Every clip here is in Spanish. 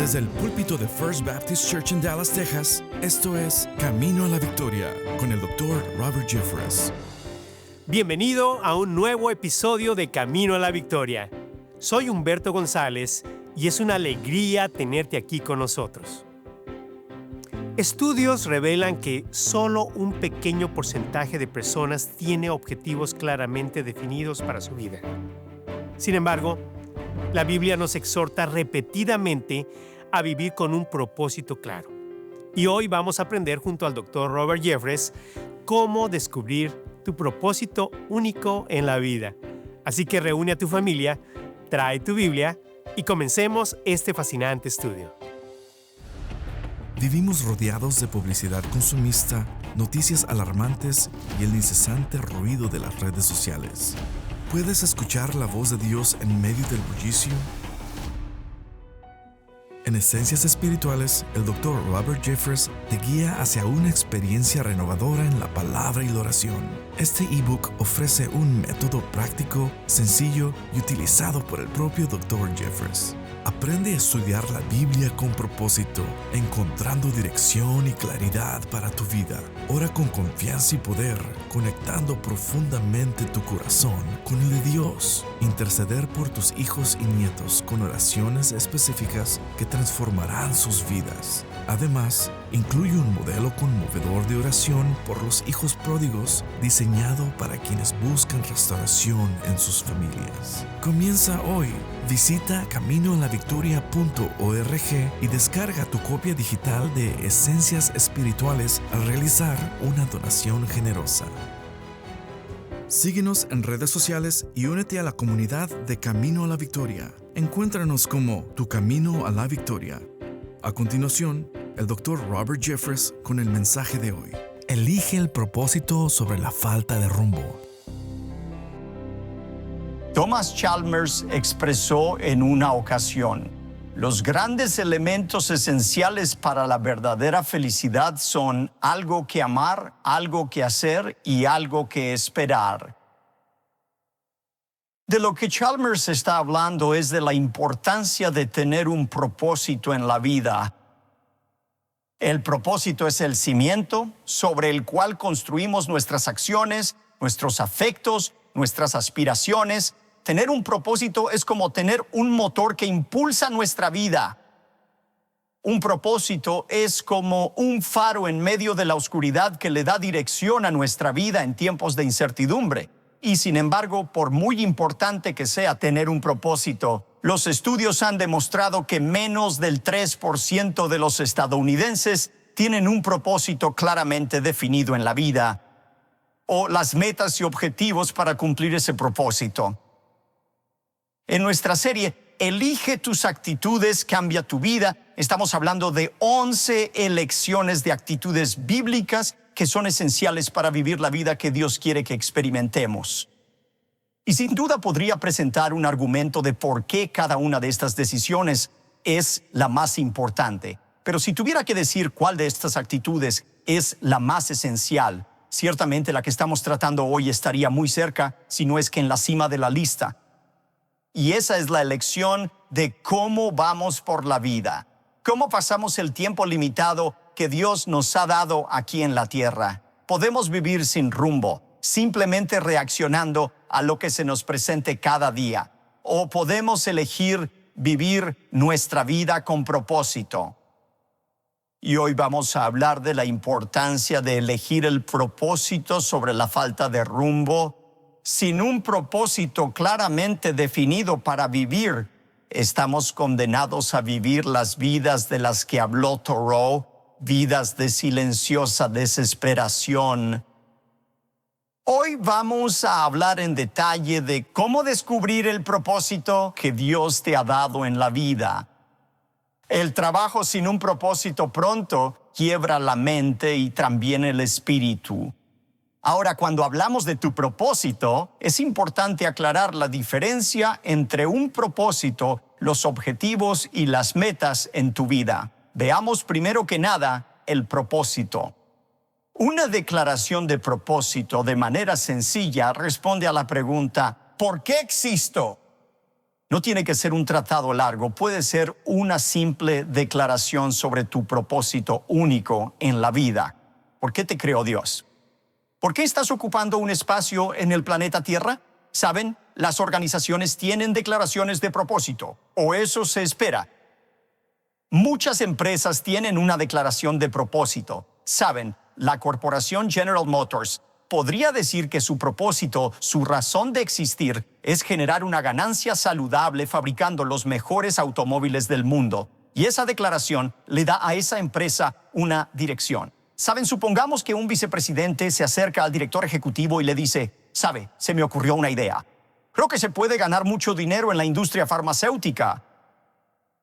Desde el púlpito de First Baptist Church en Dallas, Texas, esto es Camino a la Victoria con el Dr. Robert Jeffress. Bienvenido a un nuevo episodio de Camino a la Victoria. Soy Humberto González y es una alegría tenerte aquí con nosotros. Estudios revelan que solo un pequeño porcentaje de personas tiene objetivos claramente definidos para su vida. Sin embargo, la Biblia nos exhorta repetidamente a vivir con un propósito claro. Y hoy vamos a aprender junto al Dr. Robert Jeffress cómo descubrir tu propósito único en la vida. Así que reúne a tu familia, trae tu Biblia y comencemos este fascinante estudio. Vivimos rodeados de publicidad consumista, noticias alarmantes y el incesante ruido de las redes sociales. ¿Puedes escuchar la voz de Dios en medio del bullicio? En Esencias Espirituales, el Dr. Robert Jeffress te guía hacia una experiencia renovadora en la palabra y la oración. Este ebook ofrece un método práctico, sencillo y utilizado por el propio Dr. Jeffress. Aprende a estudiar la Biblia con propósito, encontrando dirección y claridad para tu vida. Ora con confianza y poder, conectando profundamente tu corazón con el de Dios. Interceder por tus hijos y nietos con oraciones específicas que transformarán sus vidas. Además, incluye un modelo conmovedor de oración por los hijos pródigos diseñado para quienes buscan restauración en sus familias. Comienza hoy. Visita caminoalavictoria.org y descarga tu copia digital de Esencias Espirituales al realizar una donación generosa. Síguenos en redes sociales y únete a la comunidad de Camino a la Victoria. Encuéntranos como Tu Camino a la Victoria. A continuación, el Dr. Robert Jeffress con el mensaje de hoy. Elige el propósito sobre la falta de rumbo. Thomas Chalmers expresó en una ocasión: los grandes elementos esenciales para la verdadera felicidad son algo que amar, algo que hacer y algo que esperar. De lo que Chalmers está hablando es de la importancia de tener un propósito en la vida. El propósito es el cimiento sobre el cual construimos nuestras acciones, nuestros afectos, nuestras aspiraciones. Tener un propósito es como tener un motor que impulsa nuestra vida. Un propósito es como un faro en medio de la oscuridad que le da dirección a nuestra vida en tiempos de incertidumbre. Y sin embargo, por muy importante que sea tener un propósito, los estudios han demostrado que menos del 3% de los estadounidenses tienen un propósito claramente definido en la vida, o las metas y objetivos para cumplir ese propósito. En nuestra serie, Elige tus actitudes, cambia tu vida, estamos hablando de 11 elecciones de actitudes bíblicas que son esenciales para vivir la vida que Dios quiere que experimentemos. Y sin duda podría presentar un argumento de por qué cada una de estas decisiones es la más importante. Pero si tuviera que decir cuál de estas actitudes es la más esencial, ciertamente la que estamos tratando hoy estaría muy cerca, si no es que en la cima de la lista. Y esa es la elección de cómo vamos por la vida. Cómo pasamos el tiempo limitado que Dios nos ha dado aquí en la tierra. Podemos vivir sin rumbo, simplemente reaccionando a lo que se nos presente cada día. O podemos elegir vivir nuestra vida con propósito. Y hoy vamos a hablar de la importancia de elegir el propósito sobre la falta de rumbo. Sin un propósito claramente definido para vivir, estamos condenados a vivir las vidas de las que habló Thoreau, vidas de silenciosa desesperación. Hoy vamos a hablar en detalle de cómo descubrir el propósito que Dios te ha dado en la vida. El trabajo sin un propósito pronto quiebra la mente y también el espíritu. Ahora, cuando hablamos de tu propósito, es importante aclarar la diferencia entre un propósito, los objetivos y las metas en tu vida. Veamos primero que nada el propósito. Una declaración de propósito de manera sencilla responde a la pregunta: ¿por qué existo? No tiene que ser un tratado largo, puede ser una simple declaración sobre tu propósito único en la vida. ¿Por qué te creó Dios? ¿Por qué estás ocupando un espacio en el planeta Tierra? ¿Saben? Las organizaciones tienen declaraciones de propósito, o eso se espera. Muchas empresas tienen una declaración de propósito. ¿Saben? La corporación General Motors podría decir que su propósito, su razón de existir, es generar una ganancia saludable fabricando los mejores automóviles del mundo. Y esa declaración le da a esa empresa una dirección. ¿Saben? Supongamos que un vicepresidente se acerca al director ejecutivo y le dice, «Sabe, se me ocurrió una idea. Creo que se puede ganar mucho dinero en la industria farmacéutica».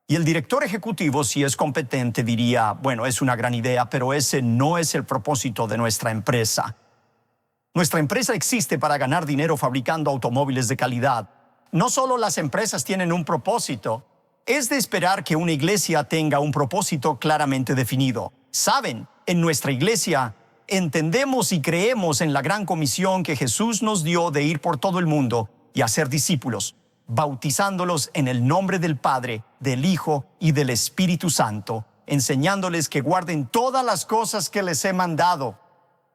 Y el director ejecutivo, si es competente, diría, «Bueno, es una gran idea, pero ese no es el propósito de nuestra empresa. Nuestra empresa existe para ganar dinero fabricando automóviles de calidad. No solo las empresas tienen un propósito, es de esperar que una iglesia tenga un propósito claramente definido. ¿Saben? En nuestra iglesia entendemos y creemos en la gran comisión que Jesús nos dio de ir por todo el mundo y hacer discípulos, bautizándolos en el nombre del Padre, del Hijo y del Espíritu Santo, enseñándoles que guarden todas las cosas que les he mandado.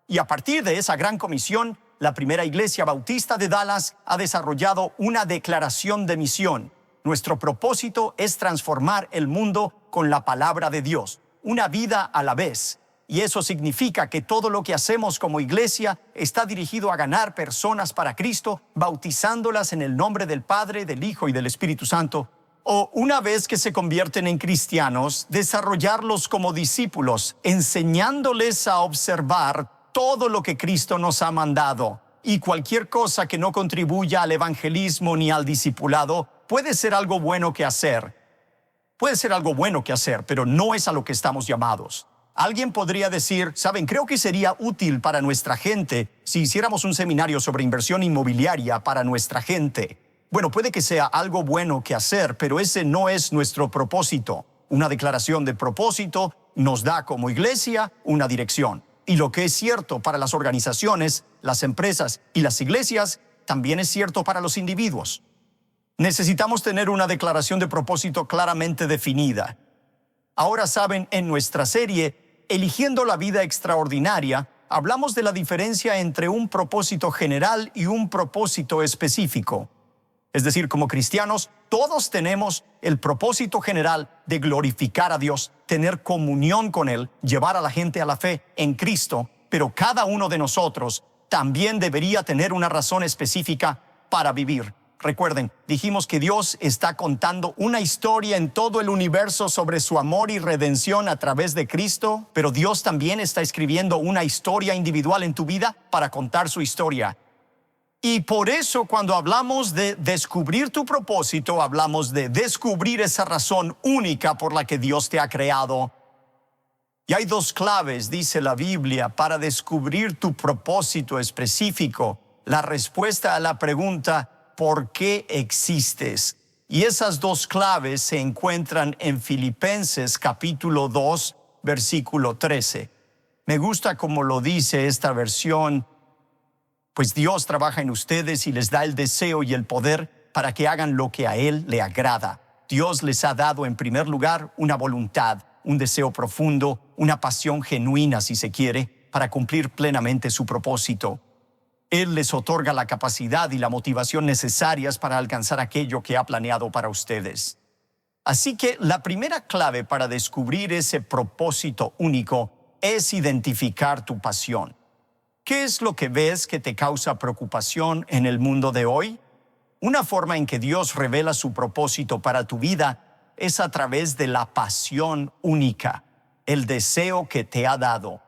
Y a partir de esa gran comisión, la primera iglesia bautista de Dallas ha desarrollado una declaración de misión. Nuestro propósito es transformar el mundo con la palabra de Dios, una vida a la vez. Y eso significa que todo lo que hacemos como iglesia está dirigido a ganar personas para Cristo, bautizándolas en el nombre del Padre, del Hijo y del Espíritu Santo. O una vez que se convierten en cristianos, desarrollarlos como discípulos, enseñándoles a observar todo lo que Cristo nos ha mandado. Y cualquier cosa que no contribuya al evangelismo ni al discipulado puede ser algo bueno que hacer. Puede ser algo bueno que hacer, pero no es a lo que estamos llamados. Alguien podría decir, ¿saben? Creo que sería útil para nuestra gente si hiciéramos un seminario sobre inversión inmobiliaria para nuestra gente. Bueno, puede que sea algo bueno que hacer, pero ese no es nuestro propósito. Una declaración de propósito nos da como iglesia una dirección. Y lo que es cierto para las organizaciones, las empresas y las iglesias, también es cierto para los individuos. Necesitamos tener una declaración de propósito claramente definida. Ahora saben, en nuestra serie, Eligiendo la vida extraordinaria, hablamos de la diferencia entre un propósito general y un propósito específico. Es decir, como cristianos, todos tenemos el propósito general de glorificar a Dios, tener comunión con Él, llevar a la gente a la fe en Cristo, pero cada uno de nosotros también debería tener una razón específica para vivir. Recuerden, dijimos que Dios está contando una historia en todo el universo sobre su amor y redención a través de Cristo, pero Dios también está escribiendo una historia individual en tu vida para contar su historia. Y por eso cuando hablamos de descubrir tu propósito, hablamos de descubrir esa razón única por la que Dios te ha creado. Y hay dos claves, dice la Biblia, para descubrir tu propósito específico. La respuesta a la pregunta, ¿por qué existes? Y esas dos claves se encuentran en Filipenses capítulo 2, versículo 13. Me gusta como lo dice esta versión. Pues Dios trabaja en ustedes y les da el deseo y el poder para que hagan lo que a Él le agrada. Dios les ha dado en primer lugar una voluntad, un deseo profundo, una pasión genuina, si se quiere, para cumplir plenamente su propósito. Él les otorga la capacidad y la motivación necesarias para alcanzar aquello que ha planeado para ustedes. Así que la primera clave para descubrir ese propósito único es identificar tu pasión. ¿Qué es lo que ves que te causa preocupación en el mundo de hoy? Una forma en que Dios revela su propósito para tu vida es a través de la pasión única, el deseo que te ha dado.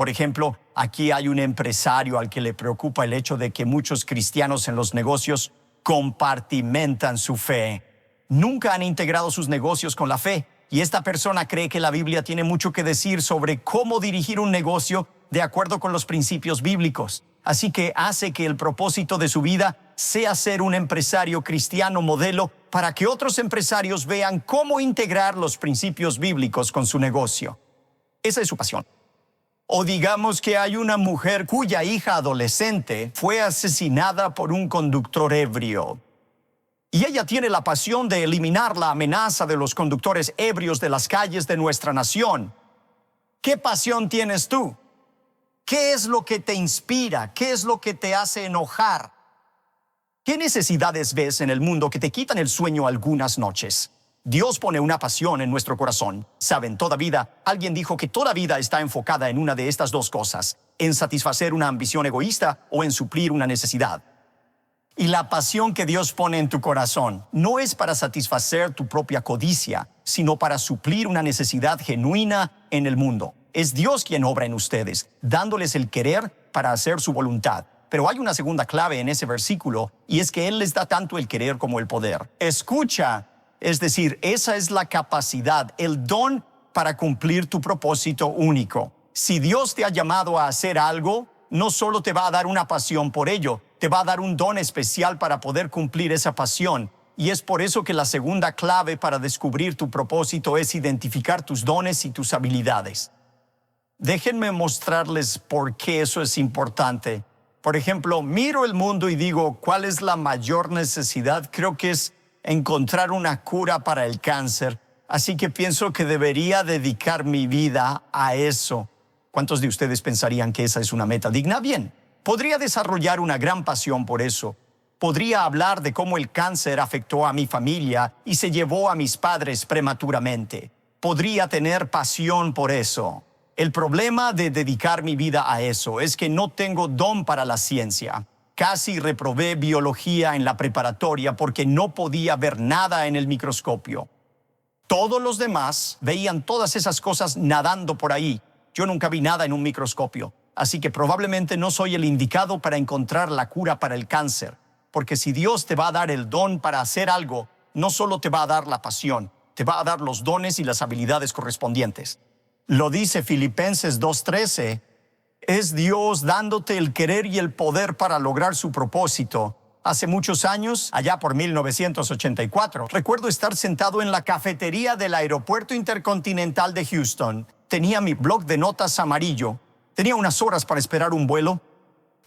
Por ejemplo, aquí hay un empresario al que le preocupa el hecho de que muchos cristianos en los negocios compartimentan su fe. Nunca han integrado sus negocios con la fe, y esta persona cree que la Biblia tiene mucho que decir sobre cómo dirigir un negocio de acuerdo con los principios bíblicos. Así que hace que el propósito de su vida sea ser un empresario cristiano modelo para que otros empresarios vean cómo integrar los principios bíblicos con su negocio. Esa es su pasión. O digamos que hay una mujer cuya hija adolescente fue asesinada por un conductor ebrio. Y ella tiene la pasión de eliminar la amenaza de los conductores ebrios de las calles de nuestra nación. ¿Qué pasión tienes tú? ¿Qué es lo que te inspira? ¿Qué es lo que te hace enojar? ¿Qué necesidades ves en el mundo que te quitan el sueño algunas noches? Dios pone una pasión en nuestro corazón. Saben, toda vida, alguien dijo que toda vida está enfocada en una de estas dos cosas, en satisfacer una ambición egoísta o en suplir una necesidad. Y la pasión que Dios pone en tu corazón no es para satisfacer tu propia codicia, sino para suplir una necesidad genuina en el mundo. Es Dios quien obra en ustedes, dándoles el querer para hacer su voluntad. Pero hay una segunda clave en ese versículo, y es que Él les da tanto el querer como el poder. Escucha, es decir, esa es la capacidad, el don para cumplir tu propósito único. Si Dios te ha llamado a hacer algo, no solo te va a dar una pasión por ello, te va a dar un don especial para poder cumplir esa pasión. Y es por eso que la segunda clave para descubrir tu propósito es identificar tus dones y tus habilidades. Déjenme mostrarles por qué eso es importante. Por ejemplo, miro el mundo y digo, ¿cuál es la mayor necesidad? Creo que es encontrar una cura para el cáncer. Así que pienso que debería dedicar mi vida a eso. ¿Cuántos de ustedes pensarían que esa es una meta digna? Bien, podría desarrollar una gran pasión por eso. Podría hablar de cómo el cáncer afectó a mi familia y se llevó a mis padres prematuramente. Podría tener pasión por eso. El problema de dedicar mi vida a eso es que no tengo don para la ciencia. Casi reprobé biología en la preparatoria porque no podía ver nada en el microscopio. Todos los demás veían todas esas cosas nadando por ahí. Yo nunca vi nada en un microscopio, así que probablemente no soy el indicado para encontrar la cura para el cáncer. Porque si Dios te va a dar el don para hacer algo, no solo te va a dar la pasión, te va a dar los dones y las habilidades correspondientes. Lo dice Filipenses 2:13, es Dios dándote el querer y el poder para lograr su propósito. Hace muchos años, allá por 1984, recuerdo estar sentado en la cafetería del Aeropuerto Intercontinental de Houston. Tenía mi bloc de notas amarillo. Tenía unas horas para esperar un vuelo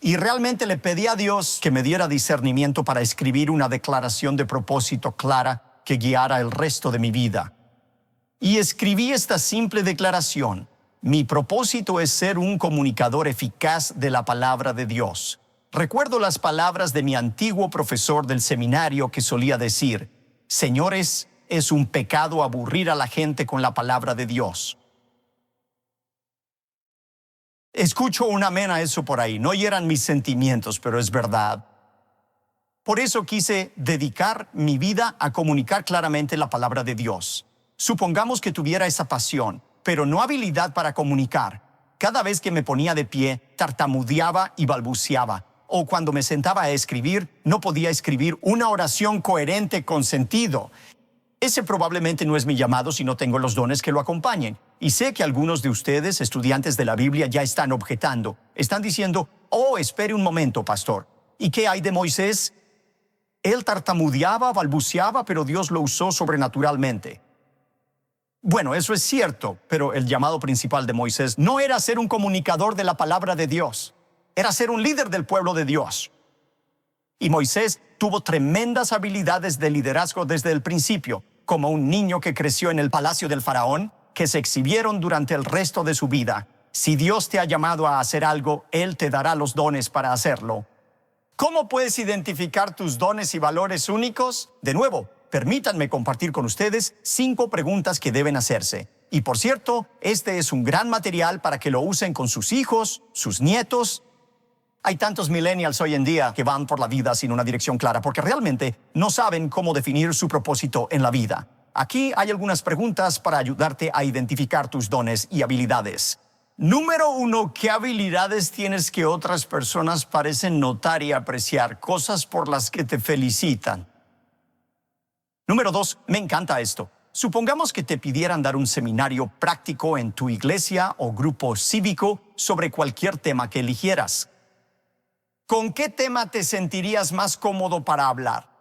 y realmente le pedí a Dios que me diera discernimiento para escribir una declaración de propósito clara que guiara el resto de mi vida. Y escribí esta simple declaración. Mi propósito es ser un comunicador eficaz de la palabra de Dios. Recuerdo las palabras de mi antiguo profesor del seminario que solía decir, señores, es un pecado aburrir a la gente con la palabra de Dios. Escucho un amén a eso por ahí. No hieran mis sentimientos, pero es verdad. Por eso quise dedicar mi vida a comunicar claramente la palabra de Dios. Supongamos que tuviera esa pasión, pero no habilidad para comunicar. Cada vez que me ponía de pie, tartamudeaba y balbuceaba. O cuando me sentaba a escribir, no podía escribir una oración coherente con sentido. Ese probablemente no es mi llamado si no tengo los dones que lo acompañen. Y sé que algunos de ustedes, estudiantes de la Biblia, ya están objetando. Están diciendo, oh, espere un momento, pastor. ¿Y qué hay de Moisés? Él tartamudeaba, balbuceaba, pero Dios lo usó sobrenaturalmente. Bueno, eso es cierto, pero el llamado principal de Moisés no era ser un comunicador de la palabra de Dios. Era ser un líder del pueblo de Dios. Y Moisés tuvo tremendas habilidades de liderazgo desde el principio, como un niño que creció en el palacio del faraón, que se exhibieron durante el resto de su vida. Si Dios te ha llamado a hacer algo, Él te dará los dones para hacerlo. ¿Cómo puedes identificar tus dones y valores únicos? De nuevo, permítanme compartir con ustedes 5 preguntas que deben hacerse. Y por cierto, este es un gran material para que lo usen con sus hijos, sus nietos. Hay tantos millennials hoy en día que van por la vida sin una dirección clara porque realmente no saben cómo definir su propósito en la vida. Aquí hay algunas preguntas para ayudarte a identificar tus dones y habilidades. Número 1, ¿qué habilidades tienes que otras personas parecen notar y apreciar? Cosas por las que te felicitan. Número 2, me encanta esto. Supongamos que te pidieran dar un seminario práctico en tu iglesia o grupo cívico sobre cualquier tema que eligieras. ¿Con qué tema te sentirías más cómodo para hablar?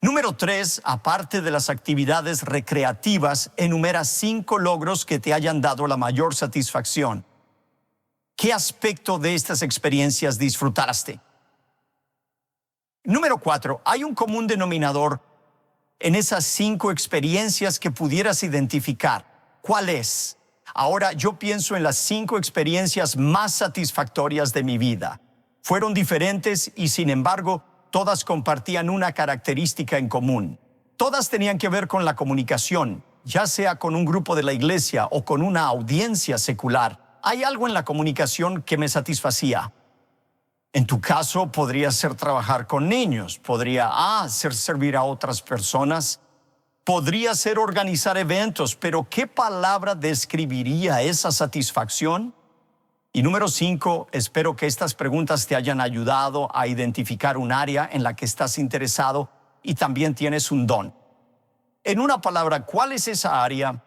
Número 3, aparte de las actividades recreativas, enumera 5 logros que te hayan dado la mayor satisfacción. ¿Qué aspecto de estas experiencias disfrutaste? Número 4, hay un común denominador en esas 5 experiencias que pudieras identificar. ¿Cuál es? Ahora yo pienso en las 5 experiencias más satisfactorias de mi vida. Fueron diferentes y sin embargo, todas compartían una característica en común. Todas tenían que ver con la comunicación, ya sea con un grupo de la iglesia o con una audiencia secular. Hay algo en la comunicación que me satisfacía. En tu caso, podría ser trabajar con niños, podría ser servir a otras personas, podría ser organizar eventos, pero ¿qué palabra describiría esa satisfacción? Y número 5, espero que estas preguntas te hayan ayudado a identificar un área en la que estás interesado y también tienes un don. En una palabra, ¿cuál es esa área?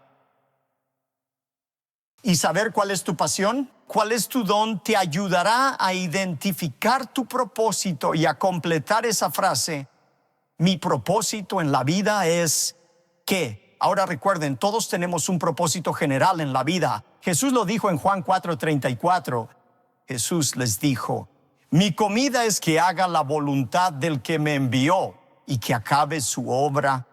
Y saber cuál es tu pasión, cuál es tu don, te ayudará a identificar tu propósito y a completar esa frase. Mi propósito en la vida es ¿qué? Ahora recuerden, todos tenemos un propósito general en la vida. Jesús lo dijo en Juan 4:34. Jesús les dijo, mi comida es que haga la voluntad del que me envió y que acabe su obra.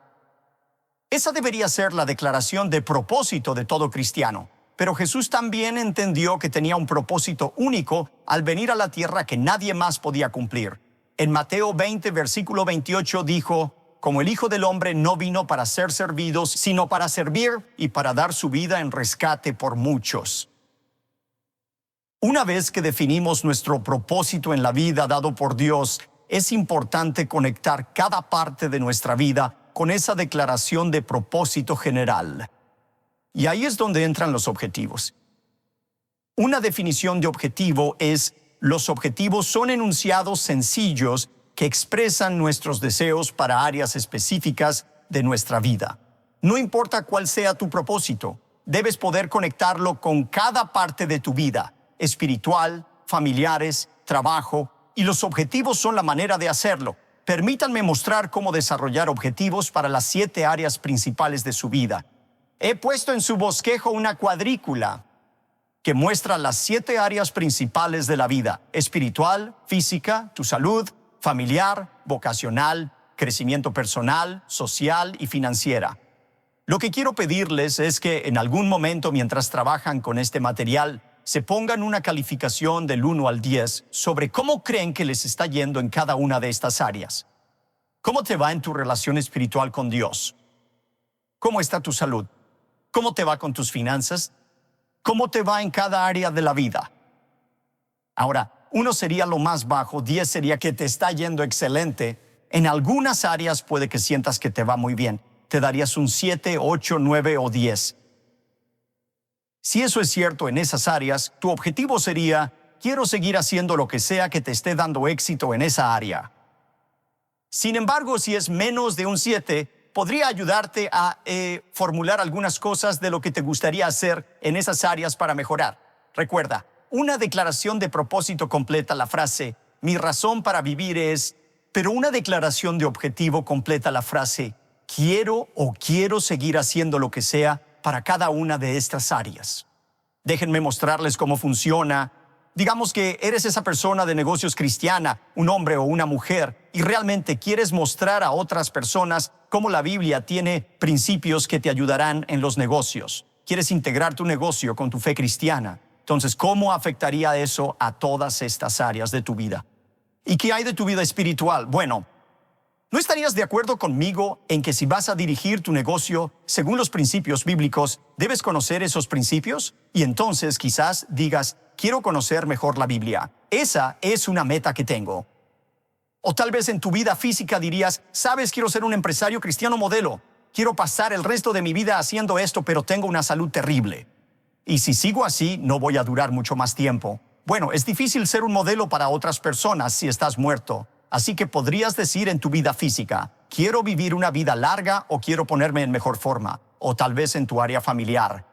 Esa debería ser la declaración de propósito de todo cristiano. Pero Jesús también entendió que tenía un propósito único al venir a la tierra que nadie más podía cumplir. En Mateo 20, versículo 28 dijo, como el Hijo del Hombre no vino para ser servido, sino para servir y para dar su vida en rescate por muchos. Una vez que definimos nuestro propósito en la vida dado por Dios, es importante conectar cada parte de nuestra vida con esa declaración de propósito general. Y ahí es donde entran los objetivos. Una definición de objetivo es: los objetivos son enunciados sencillos que expresan nuestros deseos para áreas específicas de nuestra vida. No importa cuál sea tu propósito, debes poder conectarlo con cada parte de tu vida, espiritual, familiares, trabajo, y los objetivos son la manera de hacerlo. Permítanme mostrar cómo desarrollar objetivos para las 7 áreas principales de su vida. He puesto en su bosquejo una cuadrícula que muestra las 7 áreas principales de la vida: espiritual, física, tu salud, familiar, vocacional, crecimiento personal, social y financiera. Lo que quiero pedirles es que en algún momento mientras trabajan con este material, se pongan una calificación del 1 al 10 sobre cómo creen que les está yendo en cada una de estas áreas. ¿Cómo te va en tu relación espiritual con Dios? ¿Cómo está tu salud? ¿Cómo te va con tus finanzas? ¿Cómo te va en cada área de la vida? Ahora, 1 sería lo más bajo, 10 sería que te está yendo excelente. En algunas áreas puede que sientas que te va muy bien. Te darías un 7, 8, 9 o 10. Si eso es cierto en esas áreas, tu objetivo sería: quiero seguir haciendo lo que sea que te esté dando éxito en esa área. Sin embargo, si es menos de un 7, podría ayudarte a formular algunas cosas de lo que te gustaría hacer en esas áreas para mejorar. Recuerda, una declaración de propósito completa la frase, mi razón para vivir es, pero una declaración de objetivo completa la frase, quiero seguir haciendo lo que sea para cada una de estas áreas. Déjenme mostrarles cómo funciona. Digamos que eres esa persona de negocios cristiana, un hombre o una mujer, y realmente quieres mostrar a otras personas cómo la Biblia tiene principios que te ayudarán en los negocios. Quieres integrar tu negocio con tu fe cristiana. Entonces, ¿cómo afectaría eso a todas estas áreas de tu vida? ¿Y qué hay de tu vida espiritual? Bueno, ¿no estarías de acuerdo conmigo en que si vas a dirigir tu negocio según los principios bíblicos, debes conocer esos principios? Y entonces quizás digas, quiero conocer mejor la Biblia. Esa es una meta que tengo. O tal vez en tu vida física dirías, sabes, quiero ser un empresario cristiano modelo. Quiero pasar el resto de mi vida haciendo esto, pero tengo una salud terrible. Y si sigo así, no voy a durar mucho más tiempo. Bueno, es difícil ser un modelo para otras personas si estás muerto. Así que podrías decir en tu vida física, quiero vivir una vida larga o quiero ponerme en mejor forma. O tal vez en tu área familiar.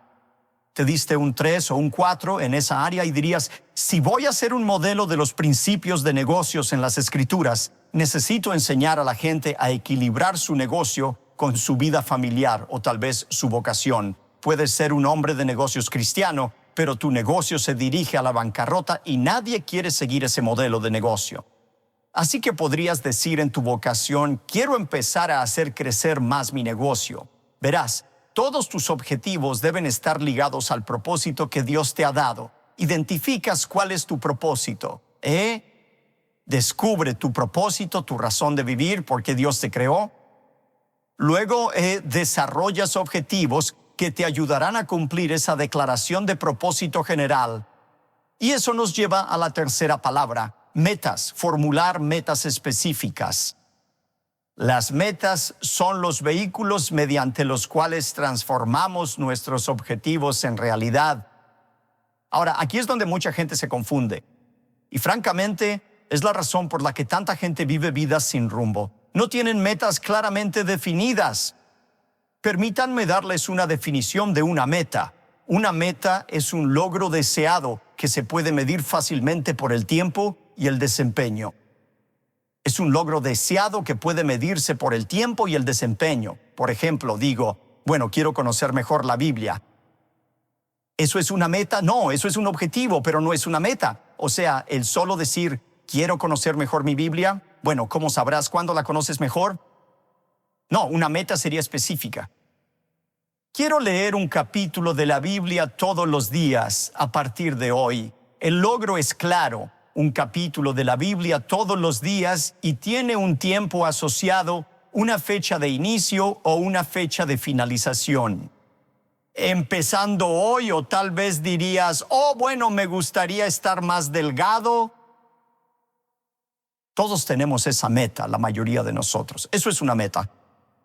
Te diste un 3 o un 4 en esa área y dirías, si voy a ser un modelo de los principios de negocios en las Escrituras, necesito enseñar a la gente a equilibrar su negocio con su vida familiar o tal vez su vocación. Puedes ser un hombre de negocios cristiano, pero tu negocio se dirige a la bancarrota y nadie quiere seguir ese modelo de negocio. Así que podrías decir en tu vocación, quiero empezar a hacer crecer más mi negocio. Verás, todos tus objetivos deben estar ligados al propósito que Dios te ha dado. Identificas cuál es tu propósito. Descubre tu propósito, tu razón de vivir, porque Dios te creó. Luego desarrollas objetivos que te ayudarán a cumplir esa declaración de propósito general. Y eso nos lleva a la tercera palabra, metas, formular metas específicas. Las metas son los vehículos mediante los cuales transformamos nuestros objetivos en realidad. Ahora, aquí es donde mucha gente se confunde. Y francamente, es la razón por la que tanta gente vive vidas sin rumbo. No tienen metas claramente definidas. Permítanme darles una definición de una meta. Una meta es un logro deseado que se puede medir fácilmente por el tiempo y el desempeño. Es un logro deseado que puede medirse por el tiempo y el desempeño. Por ejemplo, digo, quiero conocer mejor la Biblia. ¿Eso es una meta? No, eso es un objetivo, pero no es una meta. O sea, el solo decir, quiero conocer mejor mi Biblia, ¿cómo sabrás cuándo la conoces mejor? No, una meta sería específica. Quiero leer un capítulo de la Biblia todos los días a partir de hoy. El logro es claro, un capítulo de la Biblia todos los días y tiene un tiempo asociado, una fecha de inicio o una fecha de finalización. Empezando hoy, o tal vez dirías, me gustaría estar más delgado. Todos tenemos esa meta, la mayoría de nosotros. Eso es una meta.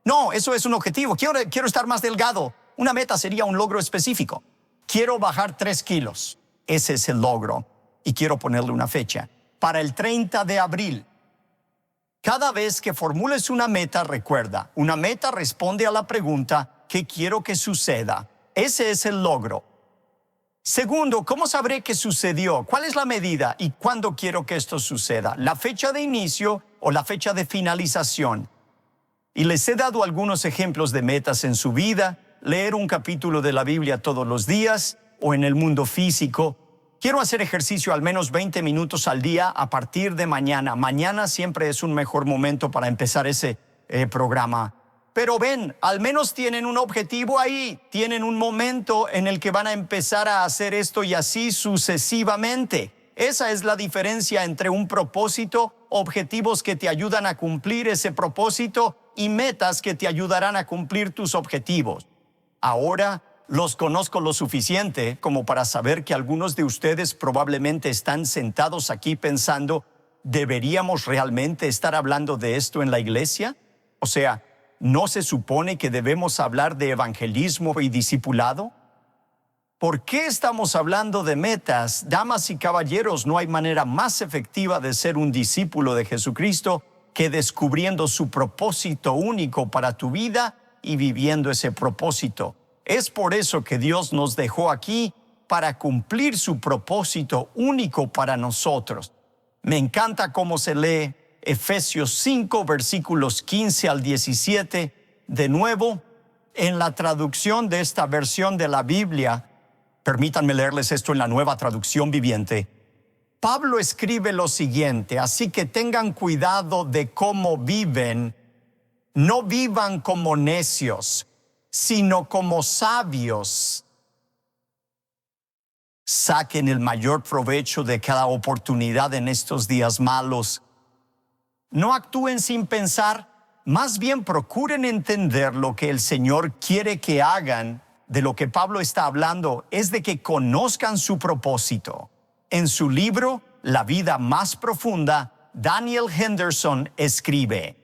No, eso es un objetivo. Quiero estar más delgado. Una meta sería un logro específico. Quiero bajar 3 kilos. Ese es el logro. Y quiero ponerle una fecha. Para el 30 de abril. Cada vez que formules una meta, recuerda, una meta responde a la pregunta, ¿qué quiero que suceda? Ese es el logro. Segundo, ¿cómo sabré que sucedió? ¿Cuál es la medida y cuándo quiero que esto suceda? ¿La fecha de inicio o la fecha de finalización? Y les he dado algunos ejemplos de metas en su vida, leer un capítulo de la Biblia todos los días o en el mundo físico. Quiero hacer ejercicio al menos 20 minutos al día a partir de mañana. Mañana siempre es un mejor momento para empezar ese programa. Pero ven, al menos tienen un objetivo ahí, tienen un momento en el que van a empezar a hacer esto y así sucesivamente. Esa es la diferencia entre un propósito, objetivos que te ayudan a cumplir ese propósito y metas que te ayudarán a cumplir tus objetivos. Ahora los conozco lo suficiente como para saber que algunos de ustedes probablemente están sentados aquí pensando, ¿deberíamos realmente estar hablando de esto en la iglesia? O sea, ¿no se supone que debemos hablar de evangelismo y discipulado? ¿Por qué estamos hablando de metas? Damas y caballeros, no hay manera más efectiva de ser un discípulo de Jesucristo que descubriendo su propósito único para tu vida y viviendo ese propósito. Es por eso que Dios nos dejó aquí para cumplir su propósito único para nosotros. Me encanta cómo se lee Efesios 5, versículos 15 al 17. De nuevo, en la traducción de esta versión de la Biblia, permítanme leerles esto en la Nueva Traducción Viviente. Pablo escribe lo siguiente, así que tengan cuidado de cómo viven. No vivan como necios, sino como sabios. Saquen el mayor provecho de cada oportunidad en estos días malos. No actúen sin pensar, más bien procuren entender lo que el Señor quiere que hagan. De lo que Pablo está hablando es de que conozcan su propósito. En su libro, La vida más profunda, Daniel Henderson escribe: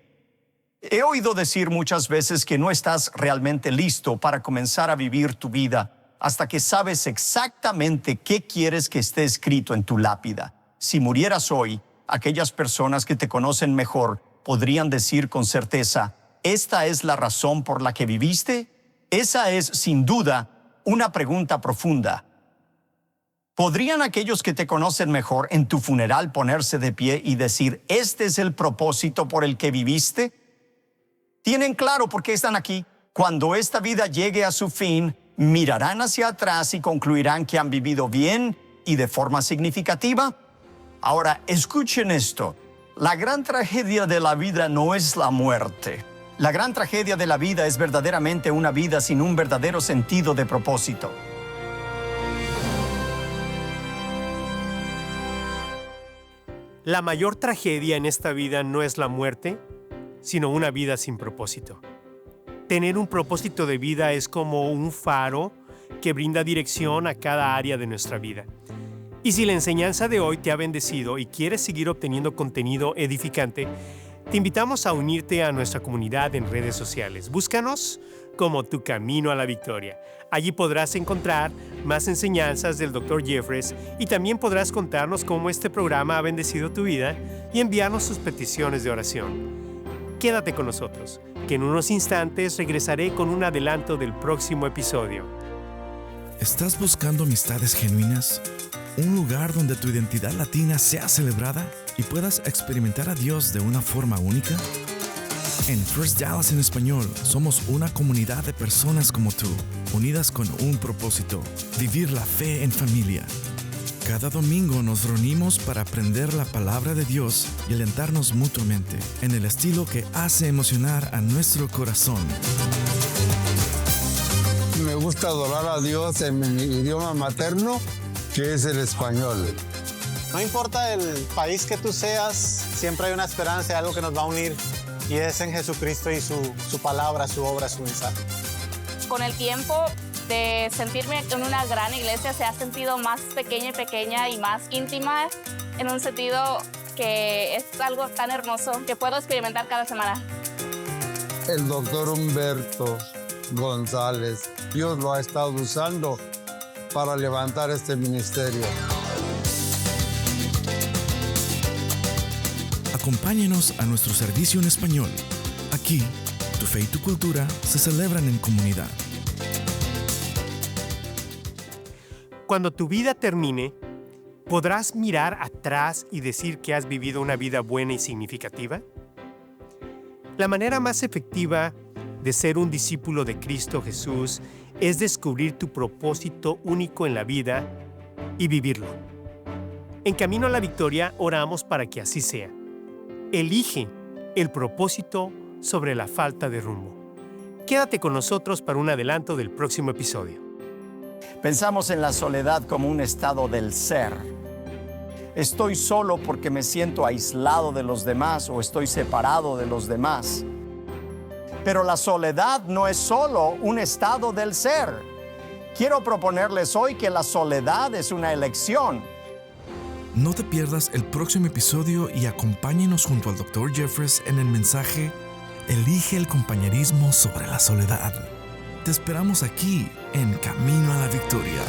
he oído decir muchas veces que no estás realmente listo para comenzar a vivir tu vida hasta que sabes exactamente qué quieres que esté escrito en tu lápida. Si murieras hoy, aquellas personas que te conocen mejor podrían decir con certeza, ¿esta es la razón por la que viviste? Esa es, sin duda, una pregunta profunda. ¿Podrían aquellos que te conocen mejor en tu funeral ponerse de pie y decir, ¿este es el propósito por el que viviste? ¿Tienen claro por qué están aquí? Cuando esta vida llegue a su fin, mirarán hacia atrás y concluirán que han vivido bien y de forma significativa. Ahora, escuchen esto. La gran tragedia de la vida no es la muerte. La gran tragedia de la vida es verdaderamente una vida sin un verdadero sentido de propósito. La mayor tragedia en esta vida no es la muerte, sino una vida sin propósito. Tener un propósito de vida es como un faro que brinda dirección a cada área de nuestra vida. Y si la enseñanza de hoy te ha bendecido y quieres seguir obteniendo contenido edificante, te invitamos a unirte a nuestra comunidad en redes sociales. Búscanos como Tu Camino a la Victoria. Allí podrás encontrar más enseñanzas del Dr. Jeffress y también podrás contarnos cómo este programa ha bendecido tu vida y enviarnos sus peticiones de oración. Quédate con nosotros, que en unos instantes regresaré con un adelanto del próximo episodio. ¿Estás buscando amistades genuinas? ¿Un lugar donde tu identidad latina sea celebrada y puedas experimentar a Dios de una forma única? En First Dallas en español, somos una comunidad de personas como tú, unidas con un propósito: vivir la fe en familia. Cada domingo nos reunimos para aprender la palabra de Dios y alentarnos mutuamente en el estilo que hace emocionar a nuestro corazón. Me gusta adorar a Dios en mi idioma materno, que es el español. No importa el país que tú seas, siempre hay una esperanza y algo que nos va a unir, y es en Jesucristo y su palabra, su obra, su mensaje. Con el tiempo de sentirme en una gran iglesia se ha sentido más pequeña y más íntima, en un sentido que es algo tan hermoso que puedo experimentar cada semana. El doctor Humberto González, Dios lo ha estado usando para levantar este ministerio. Acompáñenos a nuestro servicio en español. Aquí, tu fe y tu cultura se celebran en comunidad. Cuando tu vida termine, ¿podrás mirar atrás y decir que has vivido una vida buena y significativa? La manera más efectiva de ser un discípulo de Cristo Jesús es descubrir tu propósito único en la vida y vivirlo. En Camino a la Victoria oramos para que así sea. Elige el propósito sobre la falta de rumbo. Quédate con nosotros para un adelanto del próximo episodio. Pensamos en la soledad como un estado del ser. Estoy solo porque me siento aislado de los demás o estoy separado de los demás. Pero la soledad no es solo un estado del ser. Quiero proponerles hoy que la soledad es una elección. No te pierdas el próximo episodio y acompáñenos junto al Dr. Jeffress en el mensaje Elige el compañerismo sobre la soledad. Te esperamos aquí en Camino a la Victoria.